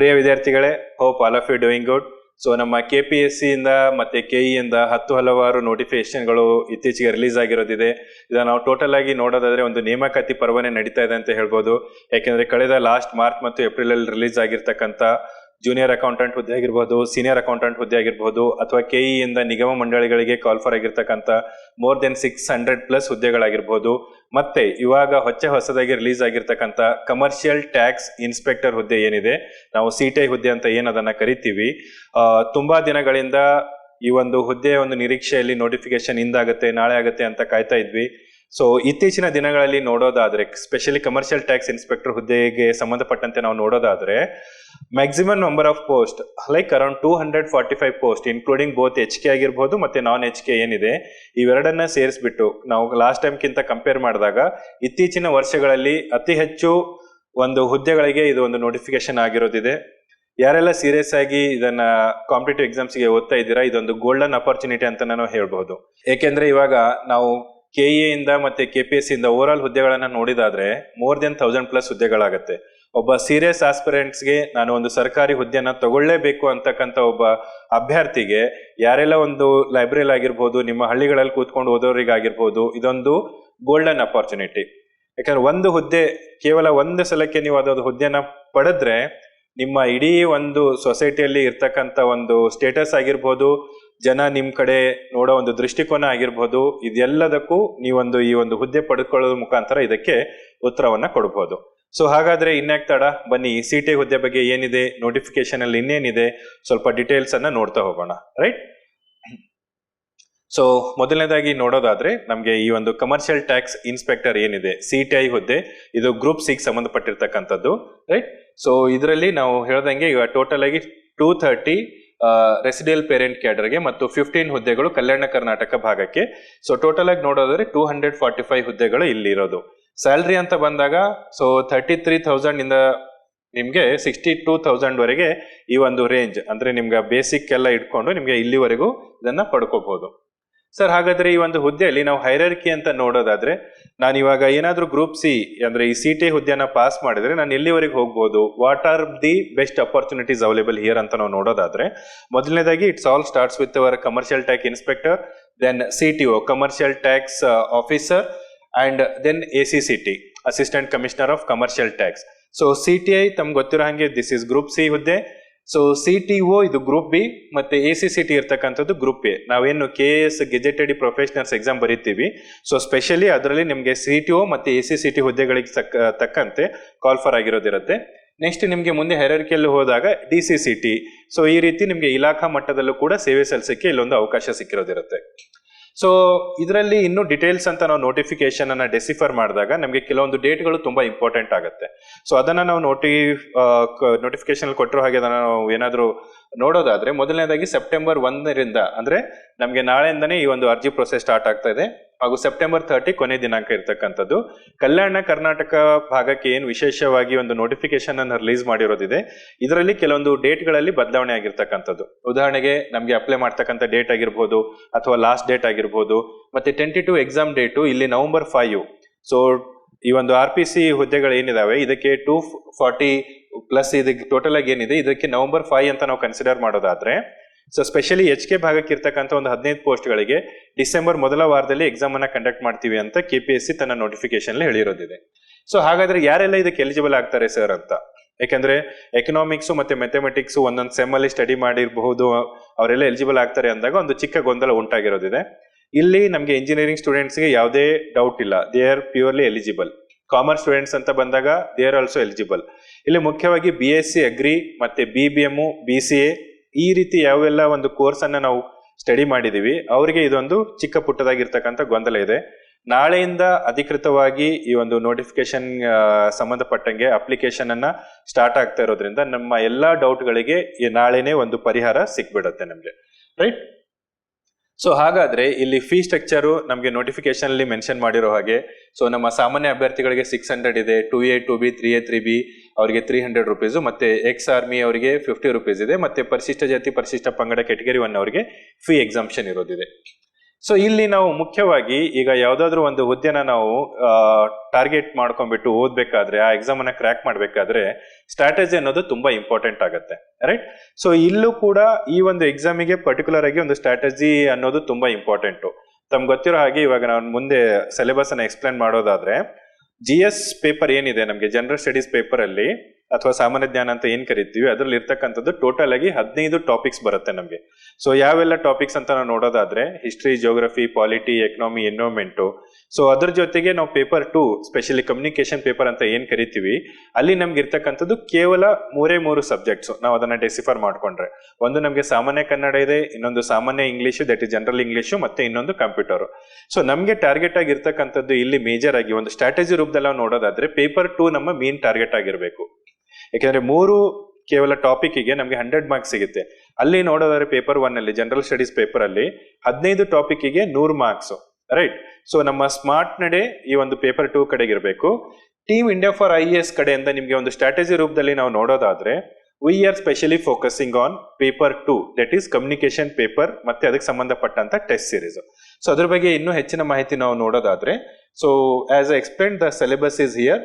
ಪ್ರಿಯ ವಿದ್ಯಾರ್ಥಿಗಳೇ, hope all of you doing good. So ನಮ್ಮ KPSC ಇಂದ ಮತ್ತೆ KE ಇಂದ ಹಲವಾರು ನೋಟಿಫಿಕೇಶನ್ಗಳು ಇತ್ತೀಚೆಗೆ ರಿಲೀಸ್ ಆಗಿರೋದಿದೆ. ಇದನ್ನ ನಾವು ಟೋಟಲ್ ಆಗಿ ನೋಡೋದಾದ್ರೆ ಒಂದು ನೇಮಕಾತಿ ಪರ್ವನೇ ನಡೀತಾ ಇದೆ ಅಂತ ಹೇಳ್ಬೋದು. ಯಾಕೆಂದ್ರೆ ಕಳೆದ ಲಾಸ್ಟ್ ಮಾರ್ಚ್ ಮತ್ತು ಏಪ್ರಿಲ್ ಅಲ್ಲಿ ರಿಲೀಸ್ ಆಗಿರ್ತಕ್ಕಂಥ ಜೂನಿಯರ್ ಅಕೌಂಟೆಂಟ್ ಹುದ್ದೆ ಆಗಿರ್ಬೋದು, ಸೀನಿಯರ್ ಅಕೌಂಟೆಂಟ್ ಹುದ್ದೆ ಆಗಿರ್ಬೋದು, ಅಥವಾ KE ಇಂದ ನಿಗಮ ಮಂಡಳಿಗಳಿಗೆ ಕಾಲ್ಫರ್ ಆಗಿರ್ತಕ್ಕಂಥ ಮೋರ್ ದೆನ್ 600+ ಹುದ್ದೆಗಳಾಗಿರ್ಬೋದು, ಮತ್ತೆ ಇವಾಗ ಹೊಸದಾಗಿ ರಿಲೀಸ್ ಆಗಿರ್ತಕ್ಕಂಥ ಕಮರ್ಷಿಯಲ್ ಟ್ಯಾಕ್ಸ್ ಇನ್ಸ್ಪೆಕ್ಟರ್ ಹುದ್ದೆ ಏನಿದೆ, ನಾವು CTI ಹುದ್ದೆ ಅಂತ ಏನದನ್ನ ಕರಿತೀವಿ, ತುಂಬಾ ದಿನಗಳಿಂದ ಈ ಒಂದು ಹುದ್ದೆ ಒಂದು ನಿರೀಕ್ಷೆಯಲ್ಲಿ ನೋಟಿಫಿಕೇಶನ್ ಇಂದಾಗತ್ತೆ ನಾಳೆ ಆಗತ್ತೆ ಅಂತ ಕಾಯ್ತಾ ಇದ್ವಿ. ಸೊ ಇತ್ತೀಚಿನ ದಿನಗಳಲ್ಲಿ ನೋಡೋದಾದ್ರೆ ಸ್ಪೆಷಲಿ ಕಮರ್ಷಿಯಲ್ ಟ್ಯಾಕ್ಸ್ ಇನ್ಸ್ಪೆಕ್ಟರ್ ಹುದ್ದೆಗೆ ಸಂಬಂಧಪಟ್ಟಂತೆ ನಾವು ನೋಡೋದಾದ್ರೆ maximum number of post like around 245 post including both HK ಆಗಿರ್ಬೋದು ಮತ್ತೆ ನಾನ್ HK ಏನಿದೆ, ಇವೆರಡನ್ನ ಸೇರಿಸ್ಬಿಟ್ಟು ನಾವು ಲಾಸ್ಟ್ ಟೈಮ್ಗಿಂತ ಕಂಪೇರ್ ಮಾಡಿದಾಗ ಇತ್ತೀಚಿನ ವರ್ಷಗಳಲ್ಲಿ ಅತಿ ಹೆಚ್ಚು ಒಂದು ಹುದ್ದೆಗಳಿಗೆ ಇದು ಒಂದು ನೋಟಿಫಿಕೇಶನ್ ಆಗಿರೋದಿದೆ. ಯಾರೆಲ್ಲ ಸೀರಿಯಸ್ ಆಗಿ ಇದನ್ನ ಕಾಂಪಿಟೇಟಿವ್ ಎಕ್ಸಾಮ್ಸ್ಗೆ ಓದ್ತಾ ಇದ್ದೀರಾ, ಇದೊಂದು ಗೋಲ್ಡನ್ ಅಪರ್ಚುನಿಟಿ ಅಂತ ನಾನು ಹೇಳ್ಬಹುದು. ಏಕೆಂದ್ರೆ ಇವಾಗ ನಾವು KE ಇಂದ ಮತ್ತೆ KPSC ಇಂದ ಓವರ್ ಆಲ್ ಹುದ್ದೆಗಳನ್ನ ನೋಡಿದಾದ್ರೆ ಮೋರ್ ದೆನ್ 1000+ ಹುದ್ದೆಗಳಾಗತ್ತೆ. ಒಬ್ಬ ಸೀರಿಯಸ್ ಆಸ್ಪಿರೆಂಟ್ಸ್ಗೆ ನಾನು ಒಂದು ಸರ್ಕಾರಿ ಹುದ್ದೆಯನ್ನ ತಗೊಳ್ಳೇಬೇಕು ಅಂತಕ್ಕಂಥ ಒಬ್ಬ ಅಭ್ಯರ್ಥಿಗೆ ಯಾರೆಲ್ಲ ಒಂದು ಲೈಬ್ರರಿ ಆಗಿರ್ಬೋದು, ನಿಮ್ಮ ಹಳ್ಳಿಗಳಲ್ಲಿ ಕೂತ್ಕೊಂಡು ಓದೋರಿಗಾಗಿರ್ಬೋದು, ಇದೊಂದು ಗೋಲ್ಡನ್ ಅಪರ್ಚುನಿಟಿ. ಯಾಕಂದ್ರೆ ಒಂದು ಹುದ್ದೆ ಕೇವಲ ಒಂದು ಸಲಕ್ಕೆ ನೀವು ಅದೊಂದು ಹುದ್ದೆನ ಪಡೆದ್ರೆ ನಿಮ್ಮ ಇಡೀ ಒಂದು ಸೊಸೈಟಿಯಲ್ಲಿ ಇರ್ತಕ್ಕಂಥ ಒಂದು ಸ್ಟೇಟಸ್ ಆಗಿರ್ಬೋದು, ಜನ ನಿಮ್ ಕಡೆ ನೋಡೋ ಒಂದು ದೃಷ್ಟಿಕೋನ ಆಗಿರ್ಬೋದು, ಇದೆಲ್ಲದಕ್ಕೂ ನೀವೊಂದು ಈ ಒಂದು ಹುದ್ದೆ ಪಡೆದುಕೊಳ್ಳೋದ್ರ ಮುಖಾಂತರ ಇದಕ್ಕೆ ಉತ್ತರವನ್ನ ಕೊಡಬಹುದು. ಸೊ ಹಾಗಾದ್ರೆ ಇನ್ಯಾಕ್ ತಡ, ಬನ್ನಿ CTI ಹುದ್ದೆ ಬಗ್ಗೆ ಏನಿದೆ, ನೋಟಿಫಿಕೇಶನ್ ಅಲ್ಲಿ ಇನ್ನೇನಿದೆ, ಸ್ವಲ್ಪ ಡೀಟೇಲ್ಸ್ ಅನ್ನ ನೋಡ್ತಾ ಹೋಗೋಣ. ರೈಟ್. ಸೊ ಮೊದಲನೇದಾಗಿ ನೋಡೋದಾದ್ರೆ ನಮ್ಗೆ ಈ ಒಂದು ಕಮರ್ಷಿಯಲ್ ಟ್ಯಾಕ್ಸ್ ಇನ್ಸ್ಪೆಕ್ಟರ್ ಏನಿದೆ CTI ಹುದ್ದೆ, ಇದು ಗ್ರೂಪ್ C ಸಂಬಂಧಪಟ್ಟಿರ್ತಕ್ಕಂಥದ್ದು. ರೈಟ್. ಸೊ ಇದರಲ್ಲಿ ನಾವು ಹೇಳ್ದಂಗೆ ಈಗ ಟೋಟಲ್ ಆಗಿ 230 ರೆಸಿಡೆಂಟ್ ಪೇರೆಂಟ್ ಕ್ಯಾಡರ್ಗೆ ಮತ್ತು 15 ಹುದ್ದೆಗಳು ಕಲ್ಯಾಣ ಕರ್ನಾಟಕ ಭಾಗಕ್ಕೆ. ಸೊ ಟೋಟಲ್ ಆಗಿ ನೋಡೋದಾದ್ರೆ 245 ಹುದ್ದೆಗಳು ಇಲ್ಲಿ ಇರೋದು. ಸ್ಯಾಲ್ರಿ ಅಂತ ಬಂದಾಗ ಸೊ 33,000 ಇಂದ ನಿಮ್ಗೆ 62,000 ವರೆಗೆ ಈ ಒಂದು ರೇಂಜ್, ಅಂದ್ರೆ ನಿಮ್ಗೆ ಬೇಸಿಕ್ ಎಲ್ಲ ಇಟ್ಕೊಂಡು ನಿಮ್ಗೆ ಇಲ್ಲಿವರೆಗೂ ಇದನ್ನ ಪಡ್ಕೋಬಹುದು. ಸರ್ ಹಾಗಾದ್ರೆ ಈ ಒಂದು ಹುದ್ದೆಯಲ್ಲಿ ನಾವು ಹೈರಾರ್ಕಿ ಅಂತ ನೋಡೋದಾದ್ರೆ, ನಾನು ಇವಾಗ ಏನಾದ್ರೂ ಗ್ರೂಪ್ C ಅಂದ್ರೆ ಈ CTI ಹುದ್ದೆಯನ್ನ ಪಾಸ್ ಮಾಡಿದ್ರೆ ನಾನು ಎಲ್ಲಿವರೆಗೆ ಹೋಗ್ಬೋದು, what are the best opportunities available here ಅಂತ ನಾವು ನೋಡೋದಾದ್ರೆ, ಮೊದಲನೇದಾಗಿ it's all starts with our commercial tax inspector, then CTO commercial tax officer, and then ACCT assistant commissioner of commercial tax. So CTI ತಮ್ಗೆ ಗೊತ್ತಿರೋ ಹಾಗೆ ದಿಸ್ ಇಸ್ ಗ್ರೂಪ್ C ಹುದ್ದೆ. So CTO ಇದು group B, ಮತ್ತೆ ACCT ಇರ್ತಕ್ಕಂಥದ್ದು group A. ನಾವೇನು KS gazetted professionals exam ಬರೀತೀವಿ, so specially ಅದರಲ್ಲಿ ನಿಮ್ಗೆ CTO ಮತ್ತೆ ACCT ಹುದ್ದೆಗಳಿಗೆ ತಕ್ಕಂತೆ ಕಾಲ್ಫರ್ ಆಗಿರೋದಿರುತ್ತೆ. ನೆಕ್ಸ್ಟ್ ನಿಮ್ಗೆ ಮುಂದೆ ಹೈರಾರ್ಕಿಯಲ್ಲಿ ಹೋದಾಗ DCCT. ಸೊ ಈ ರೀತಿ ನಿಮ್ಗೆ ಇಲಾಖಾ ಮಟ್ಟದಲ್ಲೂ ಕೂಡ ಸೇವೆ ಸಲ್ಲಿಸಕ್ಕೆ ಇಲ್ಲೊಂದು ಅವಕಾಶ ಸಿಕ್ಕಿರೋದಿರುತ್ತೆ. ಸೊ ಇದರಲ್ಲಿ ಇನ್ನು ಡೀಟೇಲ್ಸ್ ಅಂತ ನಾವು ನೋಟಿಫಿಕೇಶನ್ ಅನ್ನ ಡೆಸಿಫರ್ ಮಾಡಿದಾಗ ನಮಗೆ ಕೆಲವೊಂದು ಡೇಟ್ಗಳು ತುಂಬಾ ಇಂಪಾರ್ಟೆಂಟ್ ಆಗುತ್ತೆ. ಸೊ ಅದನ್ನ ನಾವು ನೋಟಿಫಿಕೇಶನ್ ಕೊಟ್ಟಿರೋ ಹಾಗೆ ಅದನ್ನ ನಾವು ಏನಾದ್ರು ನೋಡೋದಾದ್ರೆ, ಮೊದಲನೇದಾಗಿ ಸೆಪ್ಟೆಂಬರ್ 1ರಿಂದ ಅಂದ್ರೆ ನಮ್ಗೆ ನಾಳೆಯಿಂದನೇ ಈ ಒಂದು ಅರ್ಜಿ ಪ್ರೊಸೆಸ್ ಸ್ಟಾರ್ಟ್ ಆಗ್ತಾ ಇದೆ, ಹಾಗೂ ಸೆಪ್ಟೆಂಬರ್ 30 ಕೊನೆ ದಿನಾಂಕ ಇರ್ತಕ್ಕಂಥದ್ದು. ಕಲ್ಯಾಣ ಕರ್ನಾಟಕ ಭಾಗಕ್ಕೆ ಏನು ವಿಶೇಷವಾಗಿ ಒಂದು ನೋಟಿಫಿಕೇಶನ್ ಅನ್ನು ರಿಲೀಸ್ ಮಾಡಿರೋದಿದೆ, ಇದರಲ್ಲಿ ಕೆಲವೊಂದು ಡೇಟ್ಗಳಲ್ಲಿ ಬದಲಾವಣೆ ಆಗಿರ್ತಕ್ಕಂಥದ್ದು. ಉದಾಹರಣೆಗೆ ನಮ್ಗೆ ಅಪ್ಲೈ ಮಾಡ್ತಕ್ಕಂಥ ಡೇಟ್ ಆಗಿರ್ಬೋದು ಅಥವಾ ಲಾಸ್ಟ್ ಡೇಟ್ ಆಗಿರ್ಬೋದು, ಮತ್ತೆ ಟೆಂಟೇಟಿವ್ ಎಕ್ಸಾಮ್ ಡೇಟು ಇಲ್ಲಿ November 5. ಸೊ ಈ ಒಂದು RPC ಹುದ್ದೆಗಳು ಏನಿದಾವೆ ಇದಕ್ಕೆ 240+ ಇದಕ್ಕೆ ಟೋಟಲ್ ಆಗಿ ಏನಿದೆ ಇದಕ್ಕೆ November 5 ಅಂತ ನಾವು ಕನ್ಸಿಡರ್ ಮಾಡೋದಾದ್ರೆ, ಸೊ ಸ್ಪೆಷಲಿ HK ಭಾಗಕ್ಕೆ ಇರ್ತಕ್ಕಂಥ ಒಂದು 15 ಪೋಸ್ಟ್ಗಳಿಗೆ ಡಿಸೆಂಬರ್ ಮೊದಲ ವಾರದಲ್ಲಿ ಎಕ್ಸಾಮ್ ಅನ್ನ ಕಂಡಕ್ಟ್ ಮಾಡ್ತೀವಿ ಅಂತ KPSC ತನ್ನ ನೋಟಿಫಿಕೇಶನ್ ಹೇಳಿರೋದಿದೆ. ಸೊ ಹಾಗಾದ್ರೆ ಯಾರೆಲ್ಲ ಇದಕ್ಕೆ ಎಲಿಜಿಬಲ್ ಆಗ್ತಾರೆ ಸರ್ ಅಂತ, ಯಾಕಂದ್ರೆ ಎಕನಾಮಿಕ್ಸ್ ಮತ್ತೆ ಮ್ಯಾಥಮೆಟಿಕ್ಸ್ ಒಂದೊಂದು ಸೆಮ್ ಅಲ್ಲಿ ಸ್ಟಡಿ ಮಾಡಿರಬಹುದು, ಅವರೆಲ್ಲ ಎಲಿಜಿಬಲ್ ಆಗ್ತಾರೆ ಅಂದಾಗ ಒಂದು ಚಿಕ್ಕ ಗೊಂದಲ ಉಂಟಾಗಿರೋದಿದೆ. ಇಲ್ಲಿ ನಮ್ಗೆ ಇಂಜಿನಿಯರಿಂಗ್ ಸ್ಟೂಡೆಂಟ್ಸ್ಗೆ ಯಾವುದೇ ಡೌಟ್ ಇಲ್ಲ, they are purely eligible. Commerce students ಅಂತ ಬಂದಾಗ ದೇ ಆರ್ ಆಲ್ಸೋ ಎಲಿಜಿಬಲ್. ಇಲ್ಲಿ ಮುಖ್ಯವಾಗಿ BSc ಅಗ್ರಿ ಮತ್ತೆ BBM BCA ಈ ರೀತಿ ಯಾವೆಲ್ಲ ಒಂದು ಕೋರ್ಸ್ ಅನ್ನ ನಾವು ಸ್ಟಡಿ ಮಾಡಿದೀವಿ ಅವರಿಗೆ ಇದೊಂದು ಚಿಕ್ಕ ಪುಟ್ಟದಾಗಿರ್ತಕ್ಕಂಥ ಗೊಂದಲ ಇದೆ. ನಾಳೆಯಿಂದ ಅಧಿಕೃತವಾಗಿ ಈ ಒಂದು ನೋಟಿಫಿಕೇಶನ್ ಸಂಬಂಧಪಟ್ಟಂಗೆ ಅಪ್ಲಿಕೇಶನ್ ಅನ್ನ ಸ್ಟಾರ್ಟ್ ಆಗ್ತಾ ಇರೋದ್ರಿಂದ ನಮ್ಮ ಎಲ್ಲಾ ಡೌಟ್ಗಳಿಗೆ ನಾಳೆನೆ ಒಂದು ಪರಿಹಾರ ಸಿಕ್ಬಿಡುತ್ತೆ ನಮ್ಗೆ. ರೈಟ್. ಸೊ ಹಾಗಾದ್ರೆ ಇಲ್ಲಿ ಫೀ ಸ್ಟ್ರಕ್ಚರು ನಮಗೆ ನೋಟಿಫಿಕೇಶನ್ ಅಲ್ಲಿ ಮೆನ್ಷನ್ ಮಾಡಿರೋ ಹಾಗೆ, ಸೊ ನಮ್ಮ ಸಾಮಾನ್ಯ ಅಭ್ಯರ್ಥಿಗಳಿಗೆ 600 ಇದೆ, 2A 2B 3A 3B ಅವರಿಗೆ 300 ರೂಪೀಸ್, ಮತ್ತೆ ಎಕ್ಸ್ ಆರ್ಮಿ ಅವರಿಗೆ 50 ರೂಪೀಸ್ ಇದೆ, ಮತ್ತೆ ಪರಿಶಿಷ್ಟ ಜಾತಿ ಪರಿಶಿಷ್ಟ ಪಂಗಡ ಕ್ಯಾಟಗರಿ 1 ಅವರಿಗೆ ಫೀ ಎಕ್ಸಾಮ್ಷನ್ ಇರೋದಿದೆ. ಸೊ ಇಲ್ಲಿ ನಾವು ಮುಖ್ಯವಾಗಿ ಈಗ ಯಾವ್ದಾದ್ರು ಒಂದು ಹುದ್ದೆನ ನಾವು ಟಾರ್ಗೆಟ್ ಮಾಡ್ಕೊಂಡ್ಬಿಟ್ಟು ಓದ್ಬೇಕಾದ್ರೆ, ಆ ಎಕ್ಸಾಮ್ ಅನ್ನ ಕ್ರ್ಯಾಕ್ ಮಾಡ್ಬೇಕಾದ್ರೆ ಸ್ಟ್ರಾಟಜಿ ಅನ್ನೋದು ತುಂಬಾ ಇಂಪಾರ್ಟೆಂಟ್ ಆಗುತ್ತೆ, ರೈಟ್. ಸೊ ಇಲ್ಲೂ ಕೂಡ ಈ ಒಂದು ಎಕ್ಸಾಮಿಗೆ ಪರ್ಟಿಕ್ಯುಲರ್ ಆಗಿ ಒಂದು ಸ್ಟ್ರಾಟಜಿ ಅನ್ನೋದು ತುಂಬಾ ಇಂಪಾರ್ಟೆಂಟ್. ತಮ್ಗೆ ಗೊತ್ತಿರೋ ಹಾಗೆ ಇವಾಗ ನಾನು ಮುಂದೆ ಸಿಲೆಬಸ್ ಅನ್ನ ಎಕ್ಸ್ಪ್ಲೇನ್ ಮಾಡೋದಾದ್ರೆ, GS ಪೇಪರ್ ಏನಿದೆ ನಮಗೆ ಜನರಲ್ ಸ್ಟಡೀಸ್ ಪೇಪರ್ ಅಲ್ಲಿ ಅಥವಾ ಸಾಮಾನ್ಯ ಜ್ಞಾನ ಅಂತ ಏನ್ ಕರಿತೀವಿ, ಅದ್ರಲ್ಲಿ ಇರ್ತಕ್ಕಂಥದ್ದು ಟೋಟಲ್ ಆಗಿ 15 ಟಾಪಿಕ್ಸ್ ಬರುತ್ತೆ ನಮಗೆ. ಸೊ ಯಾವೆಲ್ಲ ಟಾಪಿಕ್ಸ್ ಅಂತ ನಾವು ನೋಡೋದಾದ್ರೆ, history, geography, polity, economy, environment. So ಅದ್ರ ಜೊತೆಗೆ ನಾವು ಪೇಪರ್ 2 ಸ್ಪೆಷಲಿ ಕಮ್ಯುನಿಕೇಶನ್ ಪೇಪರ್ ಅಂತ ಏನ್ ಕರಿತೀವಿ, ಅಲ್ಲಿ ನಮ್ಗೆ ಇರ್ತಕ್ಕಂಥದ್ದು ಕೇವಲ 3 ಸಬ್ಜೆಕ್ಟ್ಸ್. ನಾವು ಅದನ್ನ ಡೆಸಿಫರ್ ಮಾಡ್ಕೊಂಡ್ರೆ, ಒಂದು ನಮಗೆ ಸಾಮಾನ್ಯ ಕನ್ನಡ ಇದೆ, ಇನ್ನೊಂದು ಸಾಮಾನ್ಯ English, that is general English, ಮತ್ತೆ ಇನ್ನೊಂದು ಕಂಪ್ಯೂಟರ್. ಸೊ ನಮ್ಗೆ ಟಾರ್ಗೆಟ್ ಆಗಿರ್ತಕ್ಕಂಥದ್ದು ಇಲ್ಲಿ ಮೇಜರ್ ಆಗಿ ಒಂದು ಸ್ಟ್ರಾಟಜಿ ರೂಪದಲ್ಲಿ ನಾವು ನೋಡೋದಾದ್ರೆ ಪೇಪರ್ 2 ನಮ್ಮ ಮೇನ್ ಟಾರ್ಗೆಟ್ ಆಗಿರ್ಬೇಕು. ಯಾಕೆಂದ್ರೆ 3 ಕೇವಲ ಟಾಪಿಕ್ಗೆ ನಮಗೆ 100 ಮಾರ್ಕ್ಸ್ ಸಿಗುತ್ತೆ. ಅಲ್ಲಿ ನೋಡೋದಾದ್ರೆ ಪೇಪರ್ 1 ಅಲ್ಲಿ ಜನರಲ್ ಸ್ಟಡೀಸ್ ಪೇಪರ್ ಅಲ್ಲಿ 15 ಟಾಪಿಕ್ಗೆ 100 ಮಾರ್ಕ್ಸ್, ರೈಟ್. ಸೊ ನಮ್ಮ ಸ್ಮಾರ್ಟ್ ನಡೆ ಈ ಒಂದು ಪೇಪರ್ 2 ಕಡೆಗೆ ಇರಬೇಕು. ಟೀಮ್ ಇಂಡಿಯಾ ಫಾರ್ IAS ಕಡೆಯಿಂದ ನಿಮಗೆ ಒಂದು ಸ್ಟ್ರಾಟಜಿ ರೂಪದಲ್ಲಿ ನಾವು ನೋಡೋದಾದ್ರೆ, we are specially focusing on paper 2, that is communication paper, ಮತ್ತೆ ಅದಕ್ಕೆ ಸಂಬಂಧಪಟ್ಟಂತ ಟೆಸ್ಟ್ ಸೀರೀಸ್. ಸೊ ಅದ್ರ ಬಗ್ಗೆ ಇನ್ನೂ ಹೆಚ್ಚಿನ ಮಾಹಿತಿ ನಾವು ನೋಡೋದಾದ್ರೆ, so as I explain the syllabus is here.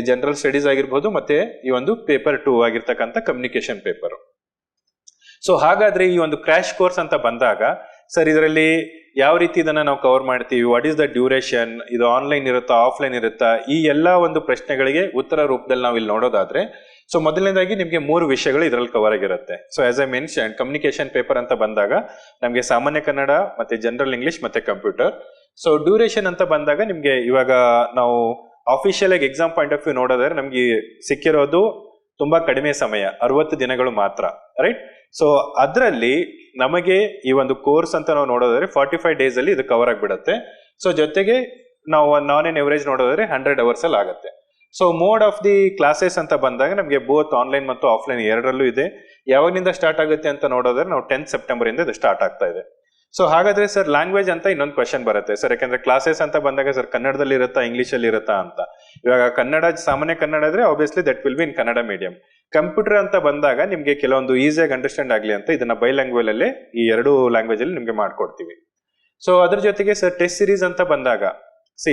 General studies ಆಗಿರ್ಬೋದು, ಮತ್ತೆ ಈ ಒಂದು ಪೇಪರ್ 2 ಆಗಿರ್ತಕ್ಕಂಥ ಕಮ್ಯುನಿಕೇಶನ್ ಪೇಪರ್. ಸೊ ಹಾಗಾದ್ರೆ ಈ ಒಂದು ಕ್ರ್ಯಾಶ್ ಕೋರ್ಸ್ ಅಂತ ಬಂದಾಗ, ಸರ್ ಇದರಲ್ಲಿ ಯಾವ ರೀತಿ ಇದನ್ನ ನಾವು ಕವರ್ ಮಾಡ್ತೀವಿ, ವಾಟ್ ಈಸ್ ದ ಡ್ಯೂರೇಷನ್, ಇದು ಆನ್ಲೈನ್ ಇರುತ್ತಾ ಆಫ್ಲೈನ್ ಇರುತ್ತಾ, ಈ ಎಲ್ಲಾ ಒಂದು ಪ್ರಶ್ನೆಗಳಿಗೆ ಉತ್ತರ ರೂಪದಲ್ಲಿ ನಾವು ಇಲ್ಲಿ ನೋಡೋದಾದ್ರೆ, ಸೊ ಮೊದಲನೇದಾಗಿ ನಿಮಗೆ 3 ವಿಷಯಗಳು ಇದರಲ್ಲಿ ಕವರ್ ಆಗಿರುತ್ತೆ. So as I mention, communication paper ಅಂತ ಬಂದಾಗ ನಮಗೆ ಸಾಮಾನ್ಯ ಕನ್ನಡ, ಮತ್ತೆ ಜನರಲ್ ಇಂಗ್ಲಿಷ್, ಮತ್ತೆ ಕಂಪ್ಯೂಟರ್. ಸೊ ಡ್ಯೂರೇಷನ್ ಅಂತ ಬಂದಾಗ ನಿಮ್ಗೆ ಇವಾಗ ನಾವು ಆಫಿಷಿಯಲ್ ಆಗಿ ಎಕ್ಸಾಮ್ ಪಾಯಿಂಟ್ ಆಫ್ ವ್ಯೂ ನೋಡೋದಾದ್ರೆ ನಮ್ಗೆ ಸಿಕ್ಕಿರೋದು ತುಂಬಾ ಕಡಿಮೆ ಸಮಯ, 60 ದಿನಗಳು ಮಾತ್ರ, ರೈಟ್. ಸೊ ಅದರಲ್ಲಿ ನಮಗೆ ಈ ಒಂದು ಕೋರ್ಸ್ ಅಂತ ನಾವು ನೋಡೋದಾದ್ರೆ 45 ಡೇಸ್ ಅಲ್ಲಿ ಇದು ಕವರ್ ಆಗಿಬಿಡುತ್ತೆ. ಸೊ ಜೊತೆಗೆ ನಾವು ನಾನ್ ಎನ್ ಎವರೇಜ್ ನೋಡೋದಾದ್ರೆ 100 ಅವರ್ಸ್ ಅಲ್ಲಿ ಆಗುತ್ತೆ. So mode of the classes ಅಂತ ಬಂದಾಗ ನಮಗೆ ಬೋತ್ ಆನ್ಲೈನ್ ಮತ್ತು ಆಫ್ಲೈನ್ ಎರಡರಲ್ಲೂ ಇದೆ. ಯಾವಾಗಿನಿಂದ ಸ್ಟಾರ್ಟ್ ಆಗುತ್ತೆ ಅಂತ ನೋಡೋದಾದ್ರೆ ನಾವು 10 ಸೆಪ್ಟೆಂಬರ್ ಇಂದ ಇದು ಸ್ಟಾರ್ಟ್ ಆಗ್ತಾ ಇದೆ. ಸೊ ಹಾಗಾದ್ರೆ ಸರ್ ಲ್ಯಾಂಗ್ವೇಜ್ ಅಂತ ಇನ್ನೊಂದು ಕ್ವಶನ್ ಬರುತ್ತೆ ಸರ್, ಯಾಕಂದ್ರೆ ಕ್ಲಾಸಸ್ ಅಂತ ಬಂದಾಗ ಸರ್ ಕನ್ನಡದಲ್ಲಿ ಇರುತ್ತಾ ಇಂಗ್ಲಿಷ್ ಅಲ್ಲಿ ಇರುತ್ತಾ ಅಂತ. ಇವಾಗ ಕನ್ನಡ ಸಾಮಾನ್ಯ ಕನ್ನಡ ಇದ್ರೆ obviously that will be in Kannada medium. Computer ಅಂತ ಬಂದಾಗ ನಿಮ್ಗೆ ಕೆಲವೊಂದು ಈಸಿಯಾಗಿ ಅಂಡರ್ಸ್ಟ್ಯಾಂಡ್ ಆಗ್ಲಿ ಅಂತ ಇದನ್ನ ಬೈ ಲ್ಯಾಂಗ್ವೇಜ್ ಅಲ್ಲೇ ಈ 2 ಲ್ಯಾಂಗ್ವೇಜ್ ಅಲ್ಲಿ ನಿಮ್ಗೆ ಮಾಡ್ಕೊಡ್ತೀವಿ. ಸೊ ಅದ್ರ ಜೊತೆಗೆ ಸರ್ ಟೆಸ್ಟ್ ಸೀರೀಸ್ ಅಂತ ಬಂದಾಗ,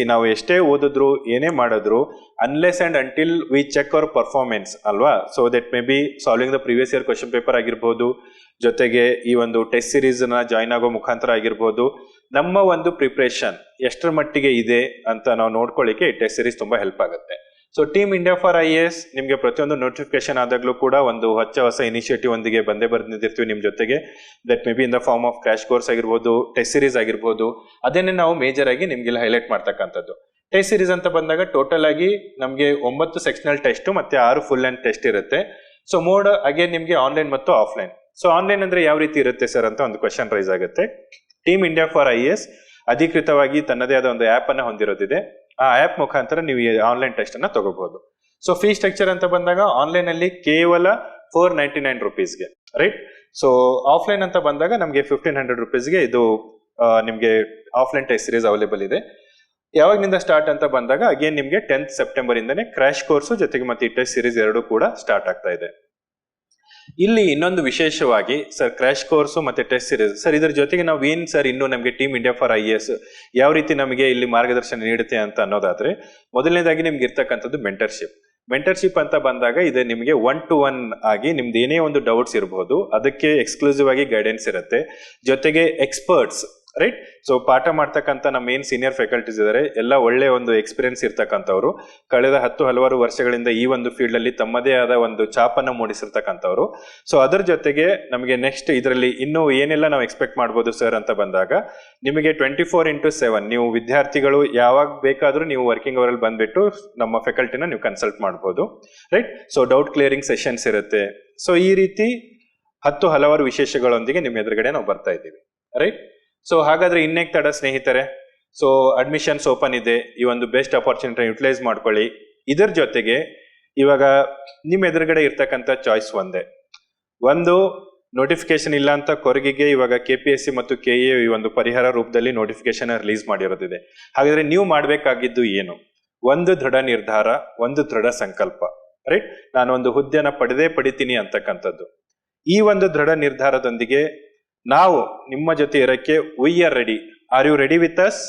ನಾವು ಎಷ್ಟೇ ಓದಿದ್ರು ಏನೇ ಮಾಡಿದ್ರು unless and until we check our performance ಅಲ್ವಾ. So that may be solving the previous year question paper ಆಗಿರ್ಬೋದು, ಜೊತೆಗೆ ಈ ಒಂದು ಟೆಸ್ಟ್ ಸೀರೀಸ್ ನ ಜಾಯ್ನ್ ಆಗೋ ಮುಖಾಂತರ ಆಗಿರ್ಬೋದು, ನಮ್ಮ ಒಂದು ಪ್ರಿಪ್ರೇಷನ್ ಎಷ್ಟರ ಮಟ್ಟಿಗೆ ಇದೆ ಅಂತ ನಾವು ನೋಡ್ಕೊಳ್ಳಿಕ್ಕೆ ಈ ಟೆಸ್ಟ್ ಸೀರೀಸ್ ತುಂಬಾ ಹೆಲ್ಪ್ ಆಗುತ್ತೆ. So team India for IAS ನಿಮಗೆ ಪ್ರತಿಯೊಂದು ನೋಟಿಫಿಕೇಶನ್ ಆದಾಗ್ಲೂ ಕೂಡ ಒಂದು ಹೊಸ ಇನಿಷಿಯೇಟಿವ್ ಒಂದಿಗೆ ಬಂದೇ ಬಂದಿರ್ತೀವಿ ನಿಮ್ ಜೊತೆಗೆ. That may be in the form of crash course ಆಗಿರ್ಬೋದು, ಟೆಸ್ಟ್ ಸೀರೀಸ್ ಆಗಿರ್ಬೋದು, ಅದನ್ನೇ ನಾವು ಮೇಜರ್ ಆಗಿ ನಿಮ್ಗೆ ಹೈಲೈಟ್ ಮಾಡ್ತಕ್ಕಂಥದ್ದು. ಟೆಸ್ಟ್ ಸೀರೀಸ್ ಅಂತ ಬಂದಾಗ ಟೋಟಲ್ ಆಗಿ ನಮಗೆ 9 ಸೆಕ್ಷನಲ್ ಟೆಸ್ಟ್ ಮತ್ತೆ 6 ಫುಲ್ ಲೆಂತ್ ಟೆಸ್ಟ್ ಇರುತ್ತೆ. ಸೊ ಮೋಡ್ ಅಗೇನ್ ನಿಮ್ಗೆ ಆನ್ಲೈನ್ ಮತ್ತು ಆಫ್ಲೈನ್. ಸೊ ಆನ್ಲೈನ್ ಅಂದ್ರೆ ಯಾವ ರೀತಿ ಇರುತ್ತೆ ಸರ್ ಅಂತ ಒಂದು ಕ್ವಶನ್ ರೈಸ್ ಆಗುತ್ತೆ. ಟೀಮ್ ಇಂಡಿಯಾ ಫಾರ್ IAS ಅಧಿಕೃತವಾಗಿ ತನ್ನದೇ ಆದ ಒಂದು ಆಪ್ ಅನ್ನ ಹೊಂದಿರೋದಿದೆ. ಆ ಆಪ್ ಮುಖಾಂತರ ನೀವು ಆನ್ಲೈನ್ ಟೆಸ್ಟ್ ಅನ್ನ ತಗೋಬಹುದು. ಸೊ ಫೀಸ್ ಸ್ಟ್ರಕ್ಚರ್ ಅಂತ ಬಂದಾಗ ಆನ್ಲೈನ್ ಅಲ್ಲಿ ಕೇವಲ 499 ರುಪೀಸ್ಗೆ, ರೈಟ್. ಸೊ ಆಫ್ಲೈನ್ ಅಂತ ಬಂದಾಗ ನಮಗೆ 1500 ರುಪೀಸ್ಗೆ ಇದು ನಿಮ್ಗೆ ಆಫ್ಲೈನ್ ಟೆಸ್ಟ್ ಸೀರೀಸ್ ಅವೈಲೇಬಲ್ ಇದೆ. ಯಾವಾಗಿನಿಂದ ಸ್ಟಾರ್ಟ್ ಅಂತ ಬಂದಾಗ ಅಗೇನ್ ನಿಮ್ಗೆ 10th ಸೆಪ್ಟೆಂಬರ್ ಇಂದನೇ ಕ್ರ್ಯಾಶ್ ಕೋರ್ಸ್ ಜೊತೆಗೆ ಮತ್ತೆ ಈ ಟೆಸ್ಟ್ ಸೀರೀಸ್ 2 ಕೂಡ ಸ್ಟಾರ್ಟ್ ಆಗ್ತಾ ಇದೆ. ಇಲ್ಲಿ ಇನ್ನೊಂದು ವಿಶೇಷವಾಗಿ ಸರ್ ಕ್ರ್ಯಾಶ್ ಕೋರ್ಸ್ ಮತ್ತೆ ಟೆಸ್ಟ್ ಸೀರೀಸ್ ಸರ್, ಇದ್ರ ಜೊತೆಗೆ ನಾವು ಏನ್ ಸರ್ ಇನ್ನು ನಮಗೆ ಟೀಮ್ ಇಂಡಿಯಾ ಫಾರ್ IAS ಯಾವ ರೀತಿ ನಮಗೆ ಇಲ್ಲಿ ಮಾರ್ಗದರ್ಶನ ನೀಡುತ್ತೆ ಅಂತ ಅನ್ನೋದಾದ್ರೆ, ಮೊದಲನೇದಾಗಿ ನಿಮ್ಗೆ ಇರ್ತಕ್ಕಂಥದ್ದು ಮೆಂಟರ್ಶಿಪ್ ಅಂತ ಬಂದಾಗ ಇದೆ ನಿಮಗೆ 1-to-1 ಆಗಿ ನಿಮ್ದು ಏನೇ ಒಂದು ಡೌಟ್ಸ್ ಇರಬಹುದು, ಅದಕ್ಕೆ ಎಕ್ಸ್ಕ್ಲೂಸಿವ್ ಆಗಿ ಗೈಡೆನ್ಸ್ ಇರುತ್ತೆ. ಜೊತೆಗೆ ಎಕ್ಸ್ಪರ್ಟ್ಸ್, ರೈಟ್. ಸೊ ಪಾಠ ಮಾಡ್ತಕ್ಕಂಥ ನಮ್ಮ ಏನ್ ಸೀನಿಯರ್ ಫ್ಯಾಕಲ್ಟೀಸ್ ಇದಾರೆ ಎಲ್ಲ ಒಳ್ಳೆ ಒಂದು ಎಕ್ಸ್ಪೀರಿಯನ್ಸ್ ಇರ್ತಕ್ಕಂಥವ್ರು, ಕಳೆದ ಹಲವಾರು ವರ್ಷಗಳಿಂದ ಈ ಒಂದು ಫೀಲ್ಡ್ ಅಲ್ಲಿ ತಮ್ಮದೇ ಆದ ಒಂದು ಛಾಪನ್ನ ಮೂಡಿಸಿರ್ತಕ್ಕಂಥವ್ರು. ಸೊ ಅದರ ಜೊತೆಗೆ ನಮಗೆ ನೆಕ್ಸ್ಟ್ ಇದರಲ್ಲಿ ಇನ್ನು ಏನೆಲ್ಲ ನಾವು ಎಕ್ಸ್ಪೆಕ್ಟ್ ಮಾಡ್ಬೋದು ಸರ್ ಅಂತ ಬಂದಾಗ, ನಿಮಗೆ 24x7 ನೀವು ವಿದ್ಯಾರ್ಥಿಗಳು ಯಾವಾಗ ಬೇಕಾದ್ರೂ ನೀವು ವರ್ಕಿಂಗ್ ಅವರಲ್ಲಿ ಬಂದ್ಬಿಟ್ಟು ನಮ್ಮ ಫ್ಯಾಕಲ್ಟಿನ ನೀವು ಕನ್ಸಲ್ಟ್ ಮಾಡ್ಬೋದು, right. So doubt clearing sessions ಇರುತ್ತೆ. ಸೊ ಈ ರೀತಿ ಹಲವಾರು ವಿಶೇಷಗಳೊಂದಿಗೆ ನಿಮ್ಮ ಎದುರುಗಡೆ ನಾವು ಬರ್ತಾ ಇದ್ದೀವಿ, ರೈಟ್. ಸೊ ಹಾಗಾದ್ರೆ ಇನ್ನೇಕ್ ತಡ ಸ್ನೇಹಿತರೆ, ಸೊ ಅಡ್ಮಿಷನ್ಸ್ ಓಪನ್ ಇದೆ. ಈ ಒಂದು ಬೆಸ್ಟ್ ಅಪರ್ಚುನಿಟಿ ಯುಟಿಲೈಸ್ ಮಾಡ್ಕೊಳ್ಳಿ. ಇದರ ಜೊತೆಗೆ ಇವಾಗ ನಿಮ್ಮ ಎದುರುಗಡೆ ಇರ್ತಕ್ಕಂಥ ಚಾಯ್ಸ್ ಒಂದು ನೋಟಿಫಿಕೇಶನ್ ಇಲ್ಲ ಅಂತ ಕೊರಗಿಗೆ ಇವಾಗ KPSC ಮತ್ತು KA ಈ ಒಂದು ಪರಿಹಾರ ರೂಪದಲ್ಲಿ ನೋಟಿಫಿಕೇಶನ್ ರಿಲೀಸ್ ಮಾಡಿರೋದಿದೆ. ಹಾಗಾದ್ರೆ ನೀವು ಮಾಡ್ಬೇಕಾಗಿದ್ದು ಏನು? ಒಂದು ದೃಢ ನಿರ್ಧಾರ, ಒಂದು ದೃಢ ಸಂಕಲ್ಪ, ರೈಟ್. ನಾನೊಂದು ಹುದ್ದೆನ ಪಡಿತೀನಿ ಅಂತಕ್ಕಂಥದ್ದು. ಈ ಒಂದು ದೃಢ ನಿರ್ಧಾರದೊಂದಿಗೆ ನಾವು ನಿಮ್ಮ ಜೊತೆ ಇರಕ್ಕೆ we are ready. Are you ready with us?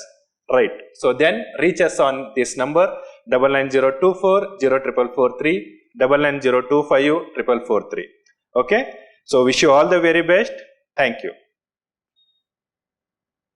Right. So then reach us on this number 9902404443. 99025443. Okay, so wish you all the very best. Thank you.